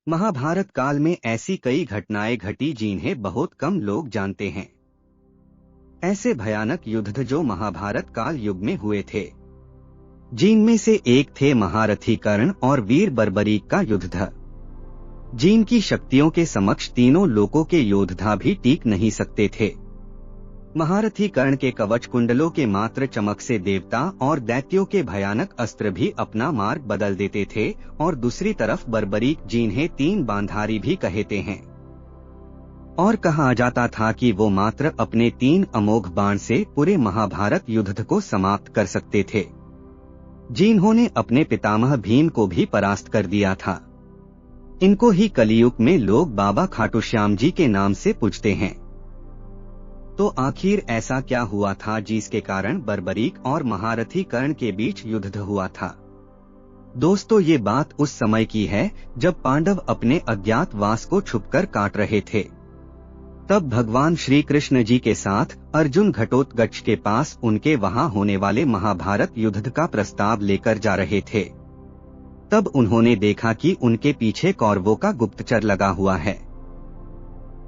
महाभारत काल में ऐसी कई घटनाएं घटी जिन्हें बहुत कम लोग जानते हैं। ऐसे भयानक युद्ध जो महाभारत काल युग में हुए थे, जिनमें से एक थे महारथी कर्ण और वीर बर्बरीक का युद्ध, जिनकी शक्तियों के समक्ष तीनों लोकों के योद्धा भी टिक नहीं सकते थे। महारथी कर्ण के कवच कुंडलों के मात्र चमक से देवता और दैत्यों के भयानक अस्त्र भी अपना मार्ग बदल देते थे, और दूसरी तरफ बर्बरीक, जिन्हें तीन बांधारी भी कहते हैं, और कहा जाता था कि वो मात्र अपने तीन अमोघ बाण से पूरे महाभारत युद्ध को समाप्त कर सकते थे, जिन्होंने अपने पितामह भीम को भी परास्त कर दिया था। इनको ही कलियुग में लोग बाबा खाटू श्याम जी के नाम से पूजते हैं। तो आखिर ऐसा क्या हुआ था जिसके कारण बर्बरीक और महारथी कर्ण के बीच युद्ध हुआ था? दोस्तों, ये बात उस समय की है जब पांडव अपने अज्ञातवास को छुपकर काट रहे थे। तब भगवान श्री कृष्ण जी के साथ अर्जुन घटोत्कच के पास उनके वहां होने वाले महाभारत युद्ध का प्रस्ताव लेकर जा रहे थे। तब उन्होंने देखा कि उनके पीछे कौरवों का गुप्तचर लगा हुआ है।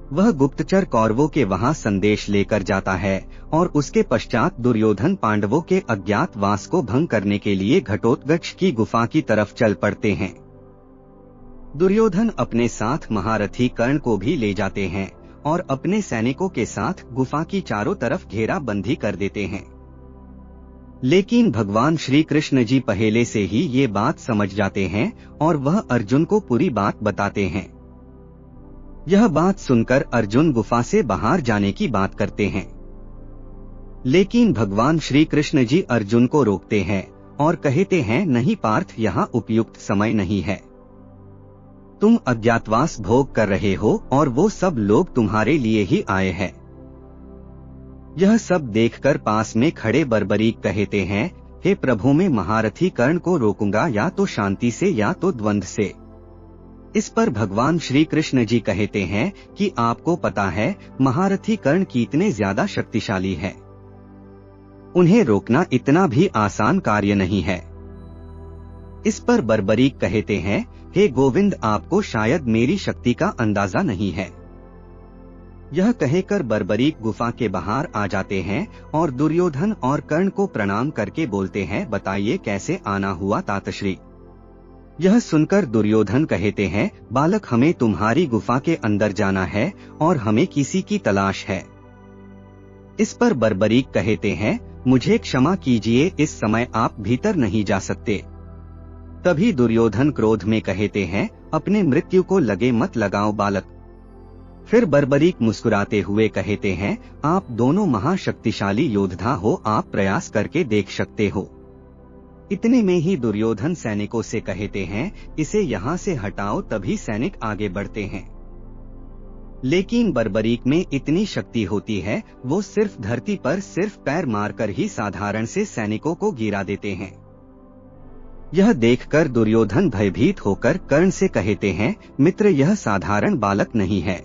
वह गुप्तचर कौरवों के वहां संदेश लेकर जाता है, और उसके पश्चात दुर्योधन पांडवों के अज्ञातवास को भंग करने के लिए घटोत्कच की गुफा की तरफ चल पड़ते हैं। दुर्योधन अपने साथ महारथी कर्ण को भी ले जाते हैं और अपने सैनिकों के साथ गुफा की चारों तरफ घेराबंदी कर देते हैं। लेकिन भगवान श्री कृष्ण जी पहले से ही ये बात समझ जाते हैं और वह अर्जुन को पूरी बात बताते हैं। यह बात सुनकर अर्जुन गुफा से बाहर जाने की बात करते हैं, लेकिन भगवान श्री कृष्ण जी अर्जुन को रोकते हैं और कहते हैं, नहीं पार्थ, यहाँ उपयुक्त समय नहीं है। तुम अज्ञातवास भोग कर रहे हो और वो सब लोग तुम्हारे लिए ही आए हैं। यह सब देखकर पास में खड़े बर्बरीक कहते हैं, हे प्रभु, मैं महारथी कर्ण को रोकूंगा या तो शांति से या तो द्वंद्व से। इस पर भगवान श्री कृष्ण जी कहते हैं कि आपको पता है महारथी कर्ण कितने ज्यादा शक्तिशाली है। उन्हें रोकना इतना भी आसान कार्य नहीं है। इस पर बर्बरीक कहते हैं, हे गोविंद, आपको शायद मेरी शक्ति का अंदाजा नहीं है। यह कहकर बर्बरीक गुफा के बाहर आ जाते हैं और दुर्योधन और कर्ण को प्रणाम करके बोलते हैं, बताइए कैसे आना हुआ तातश्री। यह सुनकर दुर्योधन कहते हैं, बालक, हमें तुम्हारी गुफा के अंदर जाना है और हमें किसी की तलाश है। इस पर बर्बरीक कहते हैं, मुझे क्षमा कीजिए, इस समय आप भीतर नहीं जा सकते। तभी दुर्योधन क्रोध में कहते हैं, अपने मृत्यु को लगे मत लगाओ बालक। फिर बर्बरीक मुस्कुराते हुए कहते हैं, आप दोनों महाशक्तिशाली योद्धा हो, आप प्रयास करके देख सकते हो। इतने में ही दुर्योधन सैनिकों से कहते हैं, इसे यहाँ से हटाओ। तभी सैनिक आगे बढ़ते हैं, लेकिन बर्बरीक में इतनी शक्ति होती है, वो सिर्फ धरती पर सिर्फ पैर मारकर ही साधारण से सैनिकों को गिरा देते हैं। यह देखकर दुर्योधन भयभीत होकर कर्ण से कहते हैं, मित्र, यह साधारण बालक नहीं है,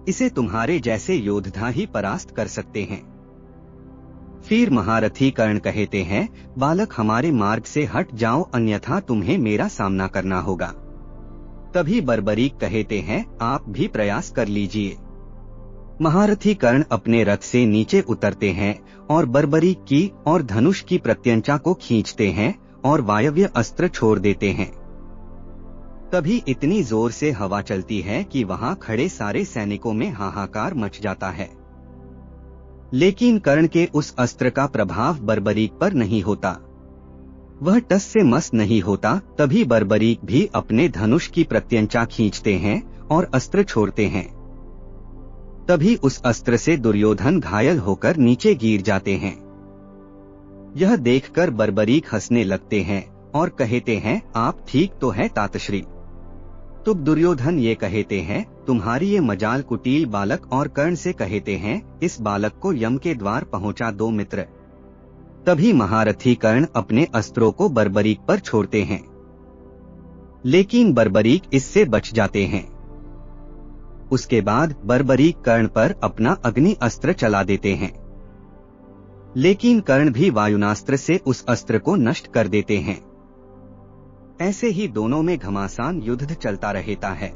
इसे तुम्हारे जैसे योद्धा ही परास्त कर सकते हैं। फिर महारथी कर्ण कहते हैं, बालक, हमारे मार्ग से हट जाओ, अन्यथा तुम्हें मेरा सामना करना होगा। तभी बर्बरीक कहते हैं, आप भी प्रयास कर लीजिए। महारथी कर्ण अपने रथ से नीचे उतरते हैं और बर्बरीक की और धनुष की प्रत्यंचा को खींचते हैं और वायव्य अस्त्र छोड़ देते हैं। तभी इतनी जोर से हवा चलती है कि वहां खड़े सारे सैनिकों में हाहाकार मच जाता है। लेकिन कर्ण के उस अस्त्र का प्रभाव बर्बरीक पर नहीं होता, वह टस से मस नहीं होता। तभी बर्बरीक भी अपने धनुष की प्रत्यंचा खींचते हैं और अस्त्र छोड़ते हैं। तभी उस अस्त्र से दुर्योधन घायल होकर नीचे गिर जाते हैं। यह देखकर बर्बरीक हंसने लगते हैं और कहते हैं, आप ठीक तो है तातश्री। तब दुर्योधन ये कहते हैं, तुम्हारी ये मजाल कुटिल बालक, और कर्ण से कहते हैं, इस बालक को यम के द्वार पहुंचा दो मित्र। तभी महारथी कर्ण अपने अस्त्रों को बर्बरीक पर छोड़ते हैं, लेकिन बर्बरीक इससे बच जाते हैं। उसके बाद बर्बरीक कर्ण पर अपना अग्नि अस्त्र चला देते हैं, लेकिन कर्ण भी वायुनास्त्र से उस अस्त्र को नष्ट कर देते हैं। ऐसे ही दोनों में घमासान युद्ध चलता रहता है।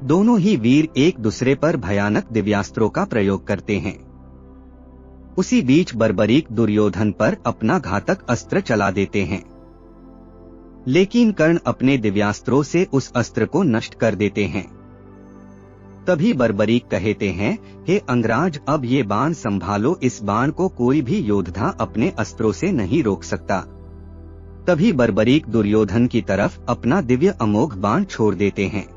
दोनों ही वीर एक दूसरे पर भयानक दिव्यास्त्रों का प्रयोग करते हैं। उसी बीच बर्बरीक दुर्योधन पर अपना घातक अस्त्र चला देते हैं, लेकिन कर्ण अपने दिव्यास्त्रों से उस अस्त्र को नष्ट कर देते हैं। तभी बर्बरीक कहते हैं, हे अंगराज, अब ये बाण संभालो, इस बाण को कोई भी योद्धा अपने अस्त्रों से नहीं रोक सकता। तभी बर्बरीक दुर्योधन की तरफ अपना दिव्य अमोघ बाण छोड़ देते हैं,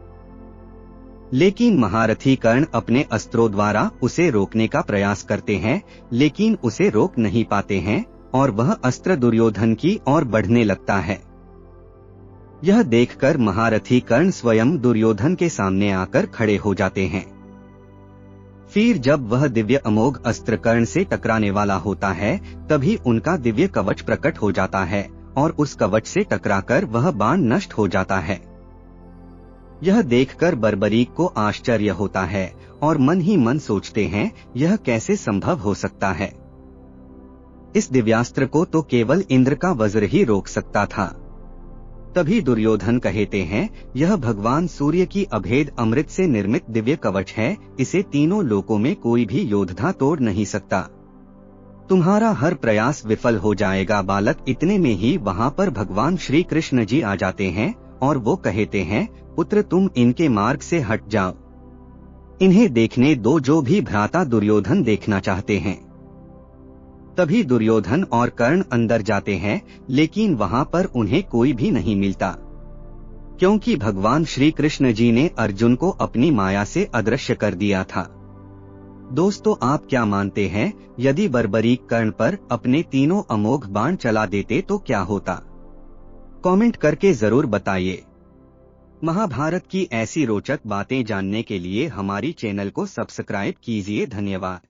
लेकिन महारथी कर्ण अपने अस्त्रों द्वारा उसे रोकने का प्रयास करते हैं, लेकिन उसे रोक नहीं पाते हैं और वह अस्त्र दुर्योधन की ओर बढ़ने लगता है। यह देखकर महारथी कर्ण स्वयं दुर्योधन के सामने आकर खड़े हो जाते हैं। फिर जब वह दिव्य अमोघ अस्त्र कर्ण से टकराने वाला होता है, तभी उनका दिव्य कवच प्रकट हो जाता है और उस कवच से टकराकर वह बाण नष्ट हो जाता है। यह देखकर बर्बरीक को आश्चर्य होता है और मन ही मन सोचते हैं, यह कैसे संभव हो सकता है। इस दिव्यास्त्र को तो केवल इंद्र का वज्र ही रोक सकता था। तभी दुर्योधन कहते हैं, यह भगवान सूर्य की अभेद अमृत से निर्मित दिव्य कवच है, इसे तीनों लोकों में कोई भी योद्धा तोड़ नहीं सकता। तुम्हारा हर प्रयास विफल हो जाएगा। बालक, इतने में ही वहां पर भगवान श्री कृष्ण जी आ जाते हैं और वो कहते हैं, पुत्र, तुम इनके मार्ग से हट जाओ, इन्हें देखने दो जो भी भ्राता दुर्योधन देखना चाहते हैं। तभी दुर्योधन और कर्ण अंदर जाते हैं, लेकिन वहां पर उन्हें कोई भी नहीं मिलता, क्योंकि भगवान श्री कृष्ण जी ने अर्जुन को अपनी माया से अदृश्य कर दिया था। दोस्तों, आप क्या मानते हैं, यदि बर्बरीक कर्ण पर अपने तीनों अमोघ बाण चला देते तो क्या होता? कमेंट करके जरूर बताइए। महाभारत की ऐसी रोचक बातें जानने के लिए हमारी चैनल को सब्सक्राइब कीजिए। धन्यवाद।